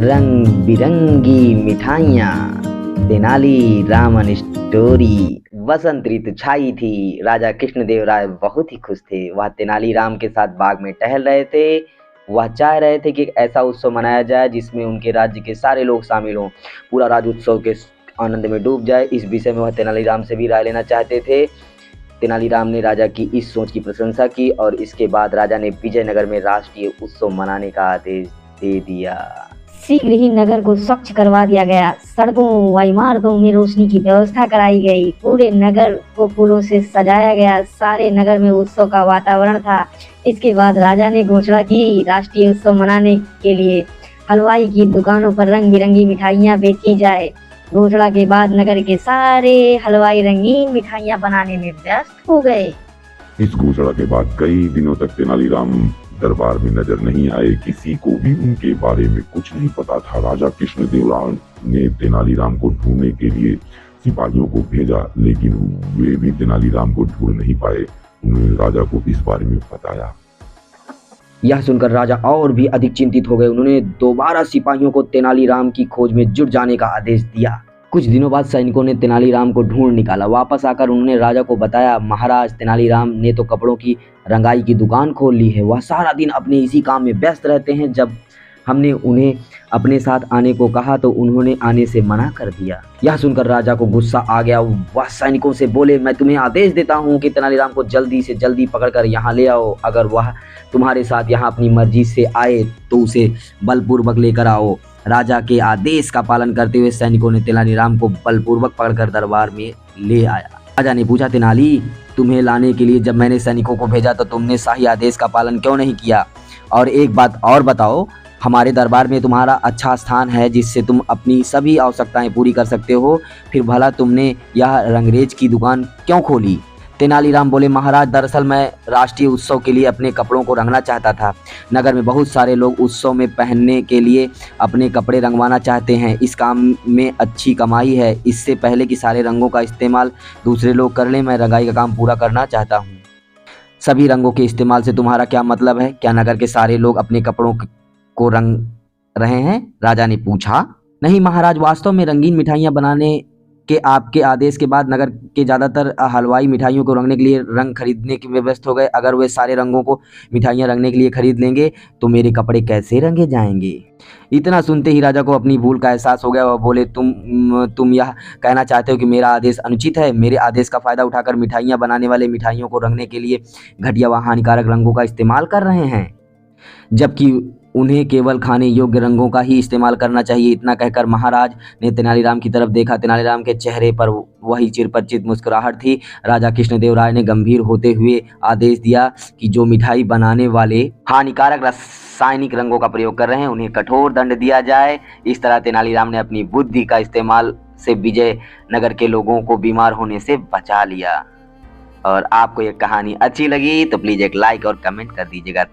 रंग बिरंगी मिठाइयाँ, तेनाली रामन स्टोरी। बसंत ऋतु छाई थी। राजा कृष्णदेव राय बहुत ही खुश थे। वह तेनालीराम के साथ बाग में टहल रहे थे। वह चाह रहे थे कि एक ऐसा उत्सव मनाया जाए जिसमें उनके राज्य के सारे लोग शामिल हों, पूरा राज्य उत्सव के आनंद में डूब जाए। इस विषय में वह तेनालीराम से भी राय लेना चाहते थे। तेनालीराम ने राजा की इस सोच की प्रशंसा की और इसके बाद राजा ने विजयनगर में राष्ट्रीय उत्सव मनाने का आदेश दे दिया। शीघ्र ही नगर को स्वच्छ करवा दिया गया। सड़कों व इमारतों में रोशनी की व्यवस्था कराई गई। पूरे नगर को फूलों से सजाया गया। सारे नगर में उत्सव का वातावरण था। इसके बाद राजा ने घोषणा की, राष्ट्रीय उत्सव मनाने के लिए हलवाई की दुकानों पर रंग बिरंगी मिठाइयाँ बेची जाए। घोषणा के बाद नगर के सारे हलवाई रंगीन मिठाइयाँ बनाने में व्यस्त हो गए। इस घोषणा के बाद कई दिनों तक तेनालीराम दरबार में नजर नहीं आए। किसी को भी उनके बारे में कुछ नहीं पता था। राजा कृष्णदेव राय ने तेनालीराम को ढूंढने के लिए सिपाहियों को भेजा, लेकिन वे भी तेनालीराम को ढूंढ नहीं पाए। उन्होंने राजा को इस बारे में बताया। यह सुनकर राजा और भी अधिक चिंतित हो गए। उन्होंने दोबारा सिपाहियों को तेनालीराम की खोज में जुट जाने का आदेश दिया। कुछ दिनों बाद सैनिकों ने तेनालीराम को ढूंढ निकाला। वापस आकर उन्होंने राजा को बताया, महाराज, तेनालीराम ने तो कपड़ों की रंगाई की दुकान खोल ली है। वह सारा दिन अपने इसी काम में व्यस्त रहते हैं। जब हमने उन्हें अपने साथ आने को कहा तो उन्होंने आने से मना कर दिया। यह सुनकर राजा को गुस्सा आ गया। वह सैनिकों से बोले, मैं तुम्हें आदेश देता हूँ कि तेनालीराम को जल्दी से जल्दी पकड़कर यहाँ ले आओ। अगर वह तुम्हारे साथ यहाँ अपनी मर्जी से आए तो उसे बलपूर्वक लेकर आओ। राजा के आदेश का पालन करते हुए सैनिकों ने तेनालीराम को बलपूर्वक पकड़कर दरबार में ले आया। राजा ने पूछा, तेनाली, तुम्हें लाने के लिए जब मैंने सैनिकों को भेजा तो तुमने शाही आदेश का पालन क्यों नहीं किया? और एक बात और बताओ, हमारे दरबार में तुम्हारा अच्छा स्थान है जिससे तुम अपनी सभी आवश्यकताएं पूरी कर सकते हो, फिर भला तुमने यह रंगरेज की दुकान क्यों खोली? तेनालीराम बोले, महाराज, दरअसल मैं राष्ट्रीय उत्सव के लिए अपने कपड़ों को रंगना चाहता था। नगर में बहुत सारे लोग उत्सव में पहनने के लिए अपने कपड़े रंगवाना चाहते हैं। इस काम में अच्छी कमाई है। इससे पहले कि सारे रंगों का इस्तेमाल दूसरे लोग कर लें, मैं रंगाई का काम पूरा करना चाहता हूँ। सभी रंगों के इस्तेमाल से तुम्हारा क्या मतलब है? क्या नगर के सारे लोग अपने कपड़ों को रंग रहे हैं? राजा ने पूछा। नहीं महाराज, वास्तव में रंगीन मिठाइयाँ बनाने के आपके आदेश के बाद नगर के ज़्यादातर हलवाई मिठाइयों को रंगने के लिए रंग खरीदने में व्यस्त हो गए। अगर वे सारे रंगों को मिठाइयाँ रंगने के लिए खरीद लेंगे तो मेरे कपड़े कैसे रंगे जाएंगे? इतना सुनते ही राजा को अपनी भूल का एहसास हो गया। वह बोले, तुम यह कहना चाहते हो कि मेरा आदेश अनुचित है? मेरे आदेश का फ़ायदा उठाकर मिठाइयाँ बनाने वाले मिठाइयों को रंगने के लिए घटिया व हानिकारक रंगों का इस्तेमाल कर रहे हैं, जबकि उन्हें केवल खाने योग्य रंगों का ही इस्तेमाल करना चाहिए। इतना कहकर महाराज ने तेनालीराम की तरफ देखा। तेनालीराम के चेहरे पर वही चिरपरिचित मुस्कुराहट थी। राजा कृष्णदेव राय ने गंभीर होते हुए आदेश दिया कि जो मिठाई बनाने वाले हानिकारक रासायनिक रंगों का प्रयोग कर रहे हैं उन्हें कठोर दंड दिया जाए। इस तरह तेनालीराम ने अपनी बुद्धि का इस्तेमाल से विजयनगर के लोगों को बीमार होने से बचा लिया। और आपको ये कहानी अच्छी लगी तो प्लीज़ एक लाइक और कमेंट कर दीजिएगा।